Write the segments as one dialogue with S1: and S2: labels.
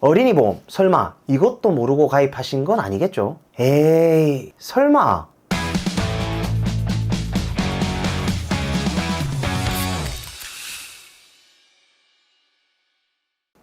S1: 어린이 보험 설마 이것도 모르고 가입하신 건 아니겠죠? 에이 설마.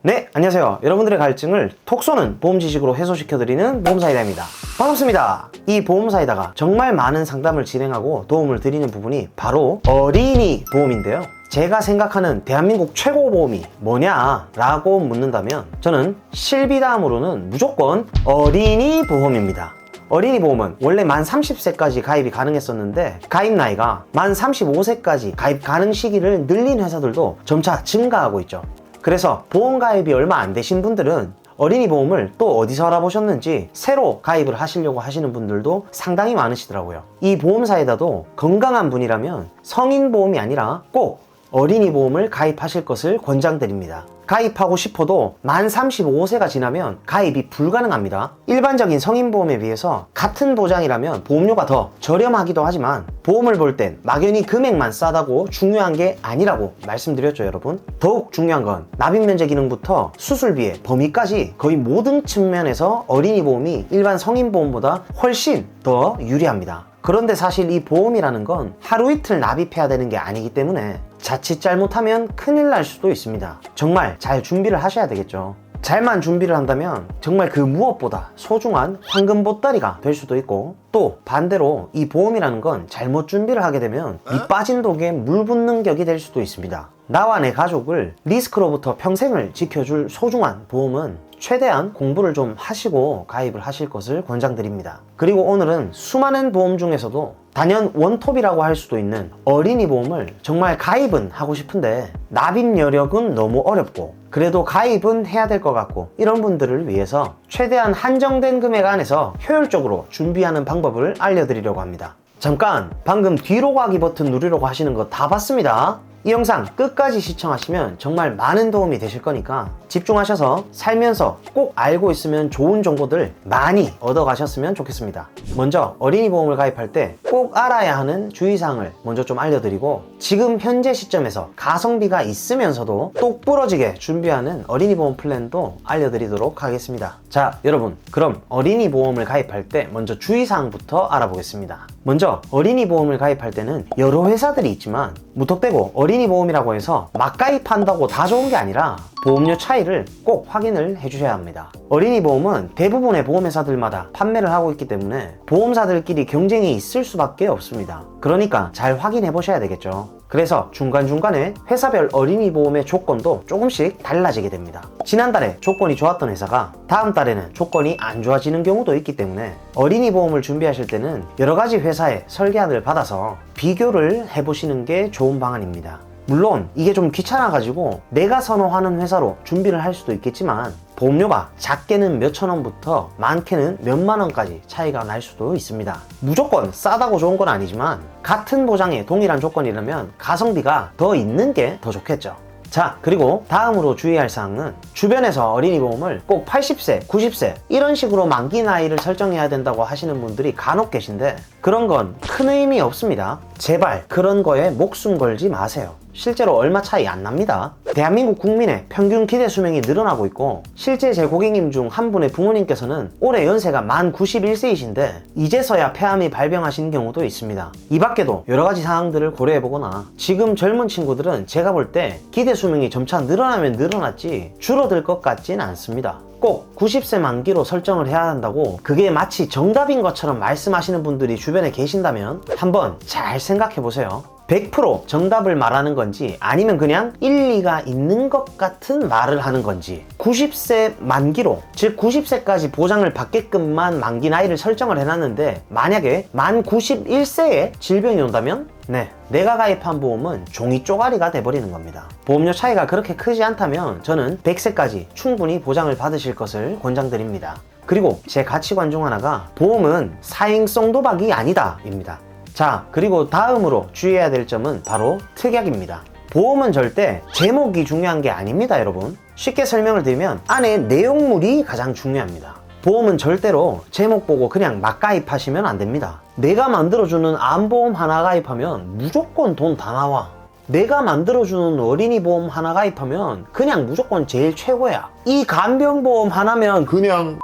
S1: 네, 안녕하세요. 여러분들의 갈증을 톡 쏘는 보험 지식으로 해소시켜드리는 보험사이다입니다. 반갑습니다. 이 보험사이다가 정말 많은 상담을 진행하고 도움을 드리는 부분이 바로 어린이 보험인데요. 제가 생각하는 대한민국 최고 보험이 뭐냐라고 묻는다면 저는 실비 다음으로는 무조건 어린이 보험입니다. 어린이 보험은 원래 만 30세까지 가입이 가능했었는데 가입 나이가 만 35세까지 가입 가능 시기를 늘린 회사들도 점차 증가하고 있죠. 그래서 보험 가입이 얼마 안 되신 분들은 어린이 보험을 또 어디서 알아보셨는지 새로 가입을 하시려고 하시는 분들도 상당히 많으시더라고요. 이 보험사에다도 건강한 분이라면 성인 보험이 아니라 꼭 어린이 보험을 가입하실 것을 권장드립니다. 가입하고 싶어도 만 35세가 지나면 가입이 불가능합니다. 일반적인 성인보험에 비해서 같은 보장이라면 보험료가 더 저렴하기도 하지만 보험을 볼 땐 막연히 금액만 싸다고 중요한 게 아니라고 말씀드렸죠, 여러분. 더욱 중요한 건 납입 면제 기능부터 수술비의 범위까지 거의 모든 측면에서 어린이 보험이 일반 성인보험보다 훨씬 더 유리합니다. 그런데 사실 이 보험이라는 건 하루 이틀 납입해야 되는 게 아니기 때문에 자칫 잘못하면 큰일 날 수도 있습니다. 정말 잘 준비를 하셔야 되겠죠. 잘만 준비를 한다면 정말 그 무엇보다 소중한 황금 보따리가 될 수도 있고, 또 반대로 이 보험이라는 건 잘못 준비를 하게 되면 이 빠진 독에 물 붓는 격이 될 수도 있습니다. 나와 내 가족을 리스크로부터 평생을 지켜줄 소중한 보험은 최대한 공부를 좀 하시고 가입을 하실 것을 권장드립니다. 그리고 오늘은 수많은 보험 중에서도 단연 원톱이라고 할 수도 있는 어린이 보험을 정말 가입은 하고 싶은데 납입 여력은 너무 어렵고 그래도 가입은 해야 될 것 같고 이런 분들을 위해서 최대한 한정된 금액 안에서 효율적으로 준비하는 방법을 알려드리려고 합니다. 잠깐, 방금 뒤로 가기 버튼 누르려고 하시는 거 다 봤습니다. 이 영상 끝까지 시청하시면 정말 많은 도움이 되실 거니까 집중하셔서 살면서 꼭 알고 있으면 좋은 정보들 많이 얻어가셨으면 좋겠습니다. 먼저 어린이 보험을 가입할 때 꼭 알아야 하는 주의사항을 먼저 좀 알려드리고, 지금 현재 시점에서 가성비가 있으면서도 똑부러지게 준비하는 어린이 보험 플랜도 알려드리도록 하겠습니다. 자, 여러분, 그럼 어린이 보험을 가입할 때 먼저 주의사항부터 알아보겠습니다. 먼저 어린이 보험을 가입할 때는 여러 회사들이 있지만 무턱대고 어린이 보험이라고 해서 막 가입한다고 다 좋은 게 아니라 보험료 차이를 꼭 확인을 해주셔야 합니다. 어린이 보험은 대부분의 보험회사들마다 판매를 하고 있기 때문에 보험사들끼리 경쟁이 있을 수밖에 없습니다. 그러니까 잘 확인해 보셔야 되겠죠. 그래서 중간중간에 회사별 어린이 보험의 조건도 조금씩 달라지게 됩니다. 지난달에 조건이 좋았던 회사가 다음 달에는 조건이 안 좋아지는 경우도 있기 때문에 어린이 보험을 준비하실 때는 여러 가지 회사의 설계안을 받아서 비교를 해보시는 게 좋은 방안입니다. 물론 이게 좀 귀찮아가지고 내가 선호하는 회사로 준비를 할 수도 있겠지만 보험료가 작게는 몇천 원부터 많게는 몇만 원까지 차이가 날 수도 있습니다. 무조건 싸다고 좋은 건 아니지만 같은 보장에 동일한 조건이라면 가성비가 더 있는 게 더 좋겠죠. 자, 그리고 다음으로 주의할 사항은 주변에서 어린이 보험을 꼭 80세, 90세 이런 식으로 만기 나이를 설정해야 된다고 하시는 분들이 간혹 계신데 그런 건 큰 의미 없습니다. 제발 그런 거에 목숨 걸지 마세요. 실제로 얼마 차이 안 납니다. 대한민국 국민의 평균 기대 수명이 늘어나고 있고 실제 제 고객님 중 한 분의 부모님께서는 올해 연세가 만 91세이신데 이제서야 폐암이 발병하신 경우도 있습니다. 이 밖에도 여러 가지 사항들을 고려해보거나 지금 젊은 친구들은 제가 볼 때 기대 수명이 점차 늘어나면 늘어났지 줄어들 것 같진 않습니다. 꼭 90세 만기로 설정을 해야 한다고 그게 마치 정답인 것처럼 말씀하시는 분들이 주변에 계신다면 한번 잘 생각해 보세요. 100% 정답을 말하는 건지 아니면 그냥 일리가 있는 것 같은 말을 하는 건지, 90세 만기로, 즉 90세까지 보장을 받게끔만 만기 나이를 설정을 해놨는데 만약에 만 91세에 질병이 온다면 네, 내가 가입한 보험은 종이 쪼가리가 돼버리는 겁니다. 보험료 차이가 그렇게 크지 않다면 저는 100세까지 충분히 보장을 받으실 것을 권장드립니다. 그리고 제 가치관 중 하나가 보험은 사행성 도박이 아니다 입니다. 자, 그리고 다음으로 주의해야 될 점은 바로 특약입니다. 보험은 절대 제목이 중요한 게 아닙니다, 여러분. 쉽게 설명을 드리면 안에 내용물이 가장 중요합니다. 보험은 절대로 제목 보고 그냥 막 가입하시면 안 됩니다. 내가 만들어주는 암보험 하나 가입하면 무조건 돈 다 나와. 내가 만들어주는 어린이 보험 하나 가입하면 그냥 무조건 제일 최고야. 이 간병보험 하나면 그냥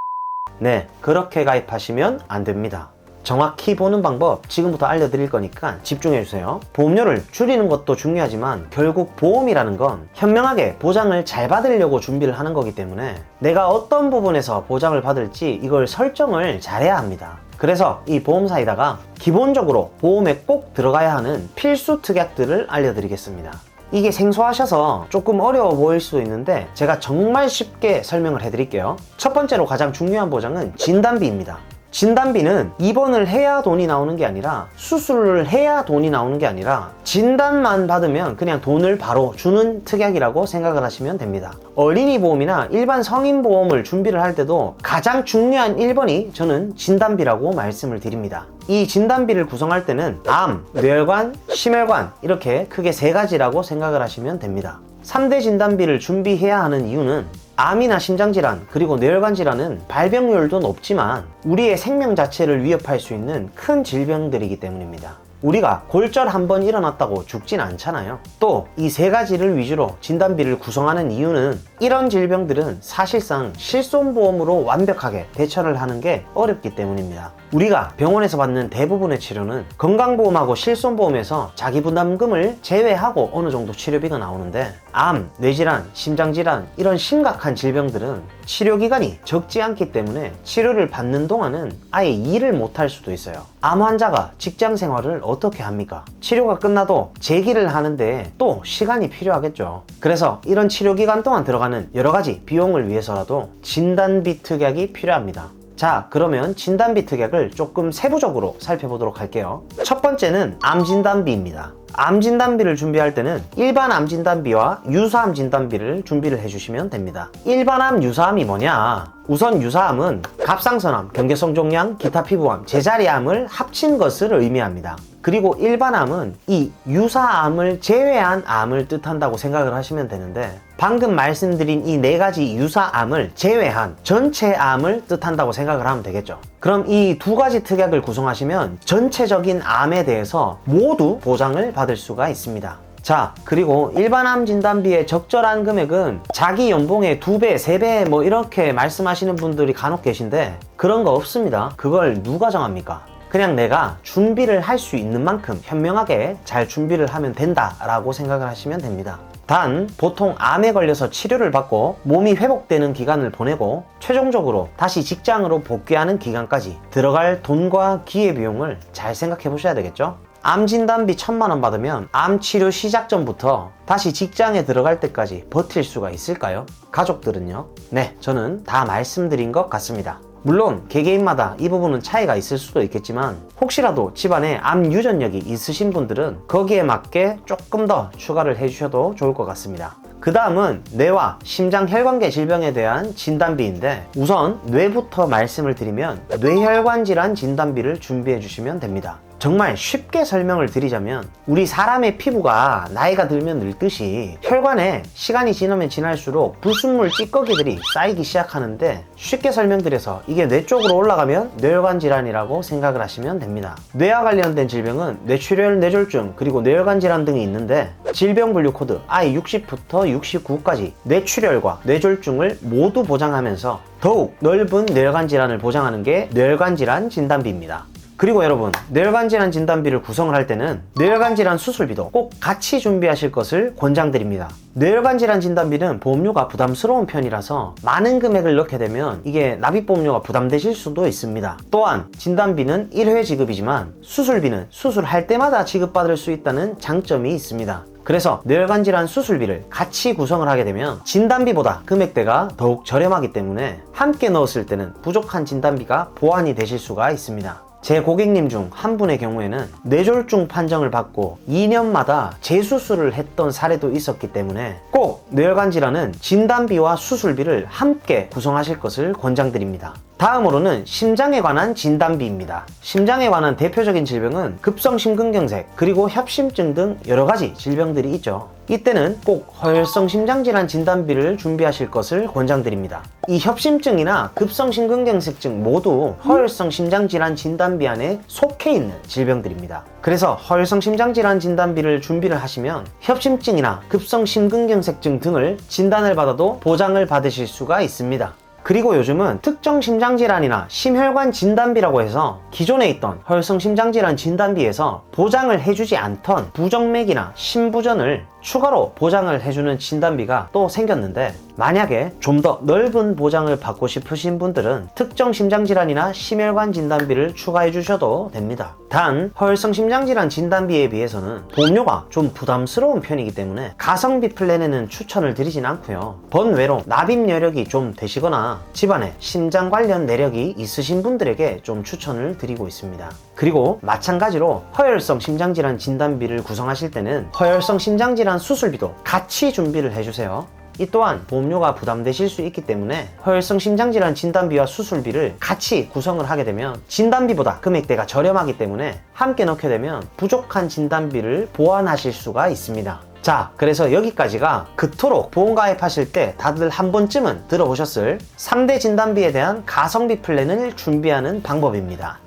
S1: 네, 그렇게 가입하시면 안 됩니다. 정확히 보는 방법 지금부터 알려드릴 거니까 집중해주세요. 보험료를 줄이는 것도 중요하지만 결국 보험이라는 건 현명하게 보장을 잘 받으려고 준비를 하는 거기 때문에 내가 어떤 부분에서 보장을 받을지 이걸 설정을 잘해야 합니다. 그래서 이 보험사에다가 기본적으로 보험에 꼭 들어가야 하는 필수 특약들을 알려드리겠습니다. 이게 생소하셔서 조금 어려워 보일 수도 있는데 제가 정말 쉽게 설명을 해드릴게요. 첫 번째로 가장 중요한 보장은 진단비입니다. 진단비는 입원을 해야 돈이 나오는 게 아니라 수술을 해야 돈이 나오는 게 아니라 진단만 받으면 그냥 돈을 바로 주는 특약이라고 생각을 하시면 됩니다. 어린이 보험이나 일반 성인 보험을 준비를 할 때도 가장 중요한 1번이 저는 진단비라고 말씀을 드립니다. 이 진단비를 구성할 때는 암, 뇌혈관, 심혈관 이렇게 크게 3가지라고 생각을 하시면 됩니다. 3대 진단비를 준비해야 하는 이유는 암이나 심장질환 그리고 뇌혈관 질환은 발병률도 높지만 우리의 생명 자체를 위협할 수 있는 큰 질병들이기 때문입니다. 우리가 골절 한번 일어났다고 죽진 않잖아요. 또 이 3가지를 위주로 진단비를 구성하는 이유는 이런 질병들은 사실상 실손보험으로 완벽하게 대처를 하는 게 어렵기 때문입니다. 우리가 병원에서 받는 대부분의 치료는 건강보험하고 실손보험에서 자기부담금을 제외하고 어느 정도 치료비가 나오는데 암, 뇌질환, 심장질환 이런 심각한 질병들은 치료기간이 적지 않기 때문에 치료를 받는 동안은 아예 일을 못할 수도 있어요. 암 환자가 직장 생활을 어떻게 합니까? 치료가 끝나도 재기를 하는데 또 시간이 필요하겠죠. 그래서 이런 치료기간 동안 들어가는 여러가지 비용을 위해서라도 진단비 특약이 필요합니다. 자, 그러면 진단비 특약을 조금 세부적으로 살펴보도록 할게요. 첫 번째는 암진단비입니다. 암진단비를 준비할 때는 일반 암진단비와 유사암 진단비를 준비를 해주시면 됩니다. 일반암, 유사암이 뭐냐? 우선 유사암은 갑상선암, 경계성종양, 기타 피부암, 제자리암을 합친 것을 의미합니다. 그리고 일반암은 이 유사암을 제외한 암을 뜻한다고 생각을 하시면 되는데 방금 말씀드린 이 4가지 유사암을 제외한 전체 암을 뜻한다고 생각을 하면 되겠죠. 그럼 이 2가지 특약을 구성하시면 전체적인 암에 대해서 모두 보장을 받을 수가 있습니다. 자, 그리고 일반암 진단비의 적절한 금액은 자기 연봉의 2배, 3배 뭐 이렇게 말씀하시는 분들이 간혹 계신데 그런 거 없습니다. 그걸 누가 정합니까? 그냥 내가 준비를 할 수 있는 만큼 현명하게 잘 준비를 하면 된다라고 생각을 하시면 됩니다. 단, 보통 암에 걸려서 치료를 받고 몸이 회복되는 기간을 보내고 최종적으로 다시 직장으로 복귀하는 기간까지 들어갈 돈과 기회비용을 잘 생각해 보셔야 되겠죠? 암 진단비 1,000만 원 받으면 암 치료 시작 전부터 다시 직장에 들어갈 때까지 버틸 수가 있을까요? 가족들은요? 네, 저는 다 말씀드린 것 같습니다. 물론 개개인마다 이 부분은 차이가 있을 수도 있겠지만 혹시라도 집안에 암 유전력이 있으신 분들은 거기에 맞게 조금 더 추가를 해주셔도 좋을 것 같습니다. 그 다음은 뇌와 심장 혈관계 질병에 대한 진단비인데 우선 뇌부터 말씀을 드리면 뇌혈관 질환 진단비를 준비해 주시면 됩니다. 정말 쉽게 설명을 드리자면 우리 사람의 피부가 나이가 들면 늙듯이 혈관에 시간이 지나면 지날수록 불순물 찌꺼기들이 쌓이기 시작하는데 쉽게 설명드려서 이게 뇌 쪽으로 올라가면 뇌혈관 질환이라고 생각을 하시면 됩니다. 뇌와 관련된 질병은 뇌출혈, 뇌졸중 그리고 뇌혈관 질환 등이 있는데 질병 분류 코드 I60부터 69까지 뇌출혈과 뇌졸중을 모두 보장하면서 더욱 넓은 뇌혈관 질환을 보장하는 게 뇌혈관 질환 진단비입니다. 그리고 여러분, 뇌혈관 질환 진단비를 구성을 할 때는 뇌혈관 질환 수술비도 꼭 같이 준비하실 것을 권장드립니다. 뇌혈관 질환 진단비는 보험료가 부담스러운 편이라서 많은 금액을 넣게 되면 이게 납입보험료가 부담되실 수도 있습니다. 또한 진단비는 1회 지급이지만 수술비는 수술할 때마다 지급받을 수 있다는 장점이 있습니다. 그래서 뇌혈관 질환 수술비를 같이 구성을 하게 되면 진단비보다 금액대가 더욱 저렴하기 때문에 함께 넣었을 때는 부족한 진단비가 보완이 되실 수가 있습니다. 제 고객님 중 한 분의 경우에는 뇌졸중 판정을 받고 2년마다 재수술을 했던 사례도 있었기 때문에 꼭 뇌혈관 질환은 진단비와 수술비를 함께 구성하실 것을 권장드립니다. 다음으로는 심장에 관한 진단비입니다. 심장에 관한 대표적인 질병은 급성심근경색 그리고 협심증 등 여러가지 질병들이 있죠. 이때는 꼭 허혈성 심장질환 진단비를 준비하실 것을 권장드립니다. 이 협심증이나 급성심근경색증 모두 허혈성 심장질환 진단비 안에 속해 있는 질병들입니다. 그래서 허혈성 심장질환 진단비를 준비를 하시면 협심증이나 급성심근경색증 등을 진단을 받아도 보장을 받으실 수가 있습니다. 그리고 요즘은 특정 심장질환이나 심혈관 진단비라고 해서 기존에 있던 허혈성 심장질환 진단비에서 보장을 해주지 않던 부정맥이나 심부전을 추가로 보장을 해주는 진단비가 또 생겼는데, 만약에 좀 더 넓은 보장을 받고 싶으신 분들은 특정 심장질환이나 심혈관 진단비를 추가해 주셔도 됩니다. 단 허혈성 심장질환 진단비에 비해서는 보험료가 좀 부담스러운 편이기 때문에 가성비 플랜에는 추천을 드리진 않고요. 번외로 납입 여력이 좀 되시거나 집안에 심장 관련 내력이 있으신 분들에게 좀 추천을 드리고 있습니다. 그리고 마찬가지로 허혈성 심장질환 진단비를 구성하실 때는 허혈성 심장질환 수술비도 같이 준비를 해주세요. 이 또한 보험료가 부담되실 수 있기 때문에 허혈성 심장질환 진단비와 수술비를 같이 구성을 하게 되면 진단비보다 금액대가 저렴하기 때문에 함께 넣게 되면 부족한 진단비를 보완하실 수가 있습니다. 자, 그래서 여기까지가 그토록 보험 가입하실 때 다들 한 번쯤은 들어보셨을 3대 진단비에 대한 가성비 플랜을 준비하는 방법입니다.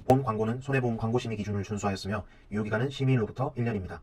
S2: 보험 광고는 손해보험 광고심의 기준을 준수하였으며 유효기간은 심의일로부터 1년입니다.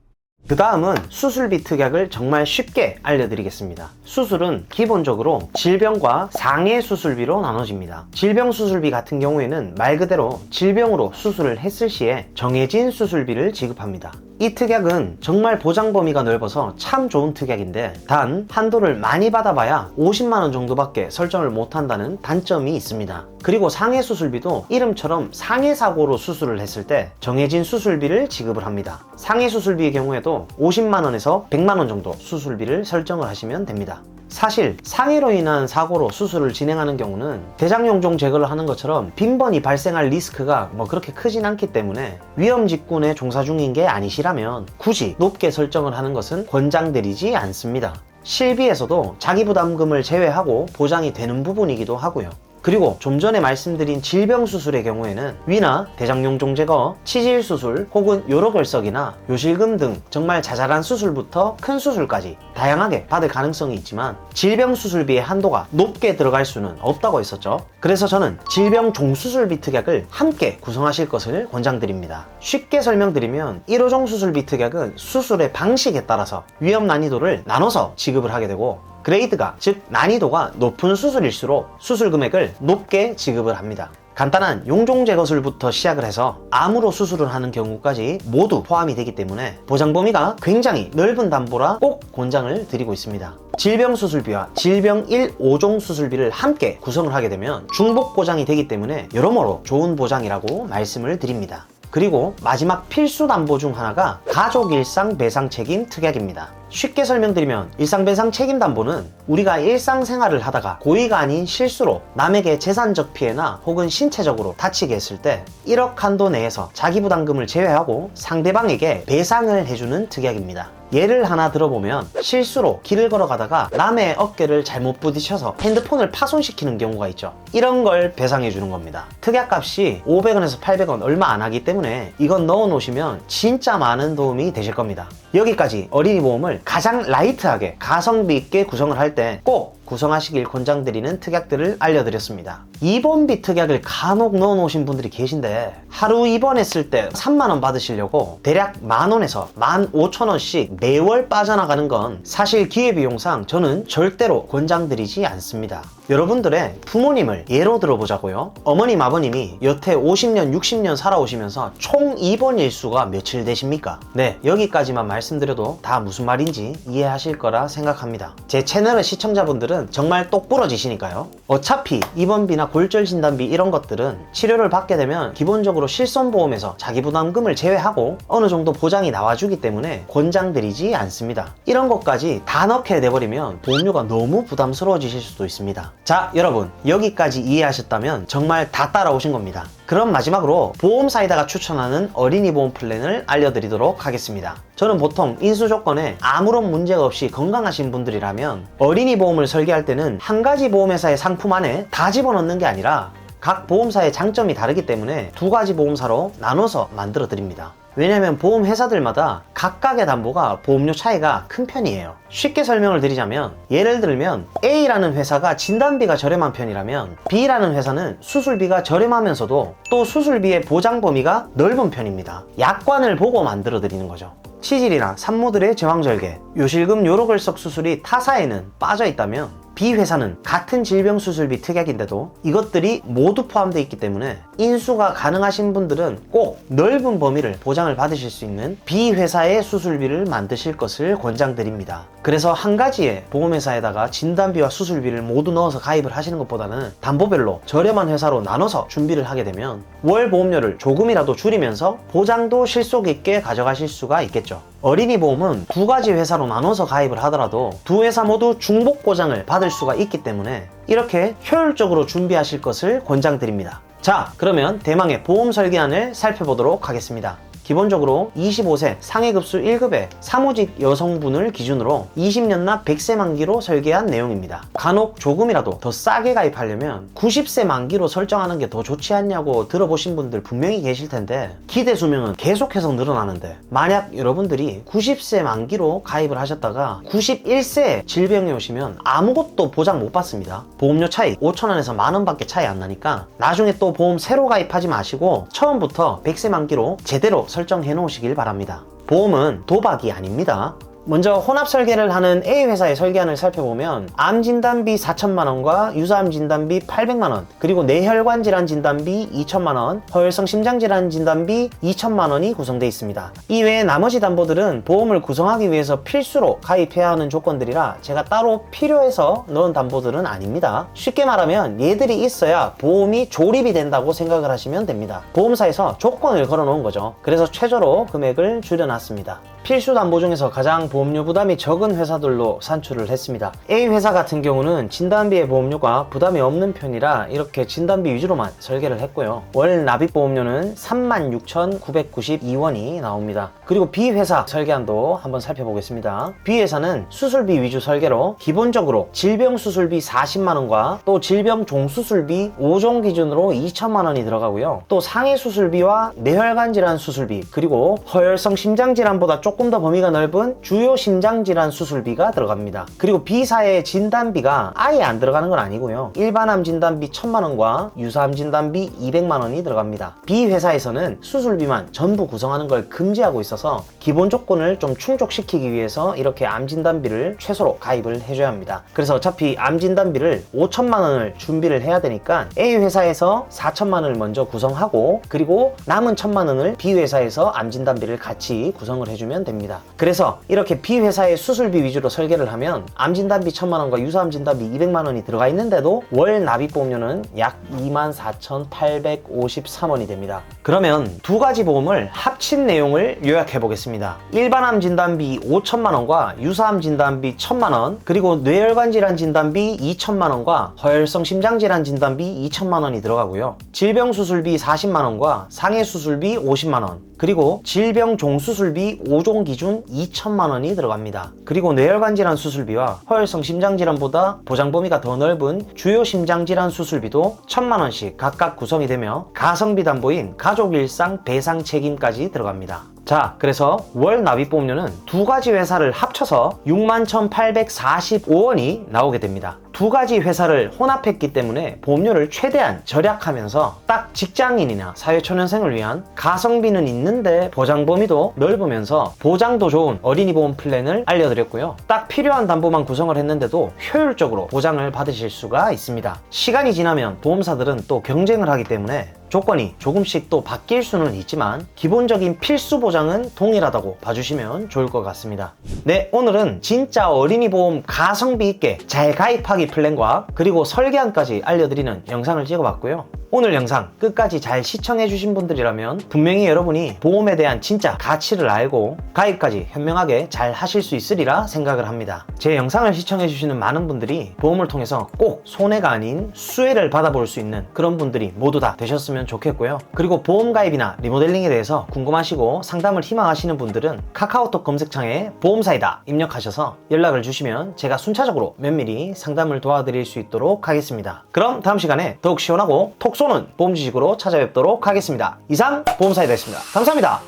S1: 그 다음은 수술비 특약을 정말 쉽게 알려드리겠습니다. 수술은 기본적으로 질병과 상해 수술비로 나눠집니다. 질병 수술비 같은 경우에는 말 그대로 질병으로 수술을 했을 시에 정해진 수술비를 지급합니다. 이 특약은 정말 보장 범위가 넓어서 참 좋은 특약인데, 단 한도를 많이 받아봐야 50만원 정도밖에 설정을 못한다는 단점이 있습니다. 그리고 상해 수술비도 이름처럼 상해 사고로 수술을 했을 때 정해진 수술비를 지급을 합니다. 상해 수술비의 경우에도 50만원에서 100만원 정도 수술비를 설정을 하시면 됩니다. 사실 상해로 인한 사고로 수술을 진행하는 경우는 대장용종 제거를 하는 것처럼 빈번히 발생할 리스크가 그렇게 크진 않기 때문에 위험 직군에 종사 중인 게 아니시라면 굳이 높게 설정을 하는 것은 권장드리지 않습니다. 실비에서도 자기부담금을 제외하고 보장이 되는 부분이기도 하고요. 그리고 좀 전에 말씀드린 질병 수술의 경우에는 위나 대장용종 제거, 치질 수술 혹은 요로결석이나 요실금 등 정말 자잘한 수술부터 큰 수술까지 다양하게 받을 가능성이 있지만 질병 수술비의 한도가 높게 들어갈 수는 없다고 했었죠. 그래서 저는 질병 종수술비 특약을 함께 구성하실 것을 권장드립니다. 쉽게 설명드리면 1호종 수술비 특약은 수술의 방식에 따라서 위험 난이도를 나눠서 지급을 하게 되고, 그레이드가 즉 난이도가 높은 수술일수록 수술 금액을 높게 지급을 합니다. 간단한 용종 제거술부터 시작을 해서 암으로 수술을 하는 경우까지 모두 포함이 되기 때문에 보장 범위가 굉장히 넓은 담보라 꼭 권장을 드리고 있습니다. 질병 수술비와 질병 1호종 수술비를 함께 구성을 하게 되면 중복 보장이 되기 때문에 여러모로 좋은 보장이라고 말씀을 드립니다. 그리고 마지막 필수 담보 중 하나가 가족 일상 배상 책임 특약입니다. 쉽게 설명드리면 일상배상 책임담보는 우리가 일상생활을 하다가 고의가 아닌 실수로 남에게 재산적 피해나 혹은 신체적으로 다치게 했을 때 1억 한도 내에서 자기부담금을 제외하고 상대방에게 배상을 해주는 특약입니다. 예를 하나 들어보면 실수로 길을 걸어가다가 남의 어깨를 잘못 부딪혀서 핸드폰을 파손시키는 경우가 있죠. 이런 걸 배상해 주는 겁니다. 특약값이 500원에서 800원 얼마 안 하기 때문에 이건 넣어 놓으시면 진짜 많은 도움이 되실 겁니다. 여기까지 어린이 보험을 가장 라이트하게 가성비 있게 구성을 할 때 꼭 구성하시길 권장드리는 특약들을 알려드렸습니다. 입원비 특약을 간혹 넣어 놓으신 분들이 계신데 하루 입원했을 때 3만원 받으시려고 대략 만원에서 15,000원씩 매월 빠져나가는 건 사실 기회비용상 저는 절대로 권장드리지 않습니다. 여러분들의 부모님을 예로 들어보자고요. 어머님 아버님이 여태 50년 60년 살아오시면서 총 입원 일수가 며칠 되십니까? 네, 여기까지만 말씀드려도 다 무슨 말인지 이해하실 거라 생각합니다. 제 채널의 시청자분들은 정말 똑부러지시니까요. 어차피 입원비나 골절 진단비 이런 것들은 치료를 받게 되면 기본적으로 실손보험에서 자기부담금을 제외하고 어느 정도 보장이 나와주기 때문에 권장드리지 않습니다. 이런 것까지 다 넣게 돼버리면 보험료가 너무 부담스러워지실 수도 있습니다. 자, 여러분 여기까지 이해하셨다면 정말 다 따라오신 겁니다. 그럼 마지막으로 보험사이다가 추천하는 어린이 보험 플랜을 알려드리도록 하겠습니다. 저는 보통 인수 조건에 아무런 문제가 없이 건강하신 분들이라면 어린이 보험을 설계할 때는 한 가지 보험회사의 상품 안에 다 집어넣는 게 아니라 각 보험사의 장점이 다르기 때문에 두 가지 보험사로 나눠서 만들어 드립니다. 왜냐하면 보험 회사들마다 각각의 담보가 보험료 차이가 큰 편이에요. 쉽게 설명을 드리자면 예를 들면 A라는 회사가 진단비가 저렴한 편이라면 B라는 회사는 수술비가 저렴하면서도 또 수술비의 보장 범위가 넓은 편입니다. 약관을 보고 만들어 드리는 거죠. 치질이나 산모들의 제왕절개, 요실금 요로결석 수술이 타사에는 빠져 있다면 B 회사는 같은 질병 수술비 특약인데도 이것들이 모두 포함되어 있기 때문에 인수가 가능하신 분들은 꼭 넓은 범위를 보장을 받으실 수 있는 B 회사의 수술비를 만드실 것을 권장드립니다. 그래서 한 가지의 보험회사에다가 진단비와 수술비를 모두 넣어서 가입을 하시는 것보다는 담보별로 저렴한 회사로 나눠서 준비를 하게 되면 월 보험료를 조금이라도 줄이면서 보장도 실속 있게 가져가실 수가 있겠죠. 어린이 보험은 두 가지 회사로 나눠서 가입을 하더라도 두 회사 모두 중복 보장을 받을 수가 있기 때문에 이렇게 효율적으로 준비하실 것을 권장드립니다. 자, 그러면 대망의 보험 설계안을 살펴보도록 하겠습니다. 기본적으로 25세 상해급수 1급의 사무직 여성분을 기준으로 20년 납 100세 만기로 설계한 내용입니다. 간혹 조금이라도 더 싸게 가입하려면 90세 만기로 설정하는 게 더 좋지 않냐고 들어보신 분들 분명히 계실 텐데 기대 수명은 계속해서 늘어나는데 만약 여러분들이 90세 만기로 가입을 하셨다가 91세에 질병이 오시면 아무것도 보장 못 받습니다. 보험료 차이 5,000원에서 만원 밖에 차이 안 나니까 나중에 또 보험 새로 가입하지 마시고 처음부터 100세 만기로 제대로 설정해 놓으시길 바랍니다. 보험은 도박이 아닙니다. 먼저 혼합 설계를 하는 A 회사의 설계안을 살펴보면 암 진단비 4,000만원과 유사암 진단비 800만원, 그리고 뇌혈관 질환 진단비 2,000만원, 허혈성 심장 질환 진단비 2,000만원이 구성되어 있습니다. 이외에 나머지 담보들은 보험을 구성하기 위해서 필수로 가입해야 하는 조건들이라 제가 따로 필요해서 넣은 담보들은 아닙니다. 쉽게 말하면 얘들이 있어야 보험이 조립이 된다고 생각을 하시면 됩니다. 보험사에서 조건을 걸어 놓은 거죠. 그래서 최저로 금액을 줄여놨습니다. 필수 담보 중에서 가장 보험료 부담이 적은 회사들로 산출을 했습니다. A 회사 같은 경우는 진단비의 보험료가 부담이 없는 편이라 이렇게 진단비 위주로만 설계를 했고요. 월 납입 보험료는 36,992원이 나옵니다. 그리고 B 회사 설계안도 한번 살펴보겠습니다. B 회사는 수술비 위주 설계로 기본적으로 질병 수술비 40만원과 또 질병 종수술비 5종 기준으로 2천만원이 들어가고요. 또 상해 수술비와 뇌혈관 질환 수술비, 그리고 허혈성 심장 질환보다 조금 더 범위가 넓은 주요 심장질환 수술비가 들어갑니다. 그리고 B사의 진단비가 아예 안 들어가는 건 아니고요. 일반암 진단비 1,000만원과 유사암 진단비 200만원이 들어갑니다. B 회사에서는 수술비만 전부 구성하는 걸 금지하고 있어서 기본 조건을 좀 충족시키기 위해서 이렇게 암 진단비를 최소로 가입을 해줘야 합니다. 그래서 어차피 암 진단비를 5천만원을 준비를 해야 되니까 A 회사에서 4천만원을 먼저 구성하고 그리고 남은 1,000만원을 B 회사에서 암 진단비를 같이 구성을 해주면 됩니다. 그래서 이렇게 B 회사의 수술비 위주로 설계를 하면 암 진단비 1,000만원과 유사암 진단비 200만원이 들어가 있는데도 월 납입 보험료는 약 24,853원이 됩니다. 그러면 두 가지 보험을 합친 내용을 요약해 보겠습니다. 일반암 진단비 5천만원과 유사암 진단비 1,000만원, 그리고 뇌혈관 질환 진단비 2천만원과 허혈성 심장 질환 진단비 2천만원이 들어가고요. 질병 수술비 40만원과 상해 수술비 50만원, 그리고 질병 종수술비 5종 기준 2천만원이 들어갑니다. 그리고 뇌혈관 질환 수술비와 허혈성 심장 질환보다 보장 범위가 더 넓은 주요 심장 질환 수술비도 1,000만원씩 각각 구성이 되며 가성비 담보인 가족 일상 배상 책임까지 들어갑니다. 자, 그래서 월 납입 보험료는 두 가지 회사를 합쳐서 61,845원이 나오게 됩니다. 두 가지 회사를 혼합했기 때문에 보험료를 최대한 절약하면서 딱 직장인이나 사회초년생을 위한 가성비는 있는데 보장 범위도 넓으면서 보장도 좋은 어린이 보험 플랜을 알려드렸고요. 딱 필요한 담보만 구성을 했는데도 효율적으로 보장을 받으실 수가 있습니다. 시간이 지나면 보험사들은 또 경쟁을 하기 때문에 조건이 조금씩 또 바뀔 수는 있지만 기본적인 필수 보장은 동일하다고 봐주시면 좋을 것 같습니다. 네, 오늘은 진짜 어린이 보험 가성비 있게 잘 가입하기 플랜과 그리고 설계안까지 알려드리는 영상을 찍어봤고요. 오늘 영상 끝까지 잘 시청해주신 분들이라면 분명히 여러분이 보험에 대한 진짜 가치를 알고 가입까지 현명하게 잘 하실 수 있으리라 생각을 합니다. 제 영상을 시청해주시는 많은 분들이 보험을 통해서 꼭 손해가 아닌 수혜를 받아볼 수 있는 그런 분들이 모두 다 되셨으면 좋겠고요. 그리고 보험 가입이나 리모델링에 대해서 궁금하시고 상담을 희망하시는 분들은 카카오톡 검색창에 보험사이다 입력하셔서 연락을 주시면 제가 순차적으로 면밀히 상담을 도와드릴 수 있도록 하겠습니다. 그럼 다음 시간에 더욱 시원하고 톡 톡 쏘는 보험 지식으로 찾아뵙도록 하겠습니다. 이상 보험사이다였습니다. 감사합니다.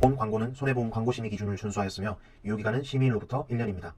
S2: 본 광고는 손해보험 광고심의 기준을 준수하였으며 유효기간은 심의일로부터 1년입니다.